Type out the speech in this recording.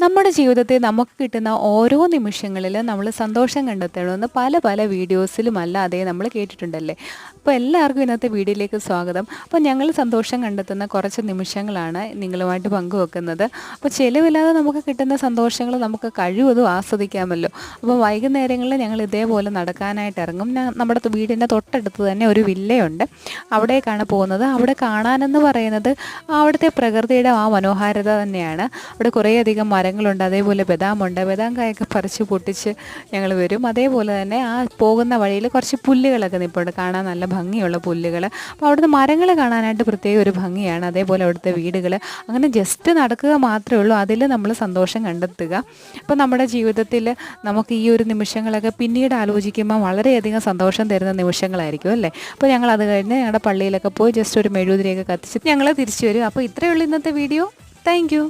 നമ്മുടെ ജീവിതത്തിൽ നമുക്ക് കിട്ടുന്ന ഓരോ നിമിഷങ്ങളിലും നമ്മൾ സന്തോഷം കണ്ടെത്തണമെന്ന് പല പല വീഡിയോസിലും അല്ലാതെ നമ്മൾ കേട്ടിട്ടുണ്ടല്ലേ. അപ്പോൾ എല്ലാവർക്കും ഇന്നത്തെ വീഡിയോയിലേക്ക് സ്വാഗതം. അപ്പോൾ ഞങ്ങൾ സന്തോഷം കണ്ടെത്തുന്ന കുറച്ച് നിമിഷങ്ങളാണ് നിങ്ങളുമായിട്ട് പങ്കുവെക്കുന്നത്. അപ്പോൾ ചിലവില്ലാതെ നമുക്ക് കിട്ടുന്ന സന്തോഷങ്ങൾ നമുക്ക് കഴിവതും ആസ്വദിക്കാമല്ലോ. അപ്പോൾ വൈകുന്നേരങ്ങളിൽ ഞങ്ങൾ ഇതേപോലെ നടക്കാനായിട്ട് ഇറങ്ങും. നമ്മുടെ വീടിൻ്റെ തൊട്ടടുത്ത് തന്നെ ഒരു വില്ലയുണ്ട്, അവിടേക്കാണ് പോകുന്നത്. അവിടെ കാണാനെന്ന് പറയുന്നത് അവിടുത്തെ പ്രകൃതിയുടെ ആ മനോഹാരിത തന്നെയാണ്. അവിടെ കുറേയധികം മരങ്ങളുണ്ട്, അതേപോലെ ബദാമുണ്ട്. ബദാം കായൊക്കെ പറിച്ച് പൊട്ടിച്ച് ഞങ്ങൾ വരും. അതേപോലെ തന്നെ ആ പോകുന്ന വഴിയിൽ കുറച്ച് പുല്ലുകളൊക്കെ നിൽപ്പുണ്ട്, കാണാൻ നല്ല ഭംഗിയുള്ള പുല്ലുകൾ. അപ്പോൾ അവിടുത്തെ മരങ്ങൾ കാണാനായിട്ട് പ്രത്യേക ഒരു ഭംഗിയാണ്. അതേപോലെ അവിടുത്തെ വീടുകൾ. അങ്ങനെ ജസ്റ്റ് നടക്കുക മാത്രമേ ഉള്ളൂ, അതിൽ നമ്മൾ സന്തോഷം കണ്ടെത്തുക. അപ്പോൾ നമ്മുടെ ജീവിതത്തിൽ നമുക്ക് ഈ ഒരു നിമിഷങ്ങളൊക്കെ പിന്നീട് ആലോചിക്കുമ്പോൾ വളരെയധികം സന്തോഷം തരുന്ന നിമിഷങ്ങളായിരിക്കും അല്ലേ. അപ്പോൾ ഞങ്ങൾ അത് കഴിഞ്ഞ് ഞങ്ങളുടെ പള്ളിയിലൊക്കെ പോയി ജസ്റ്റ് ഒരു മെഴുകുതിരിയൊക്കെ കത്തിച്ച് ഞങ്ങൾ തിരിച്ചു വരും. അപ്പോൾ ഇത്രയേ ഉള്ളൂ ഇന്നത്തെ വീഡിയോ. Thank you.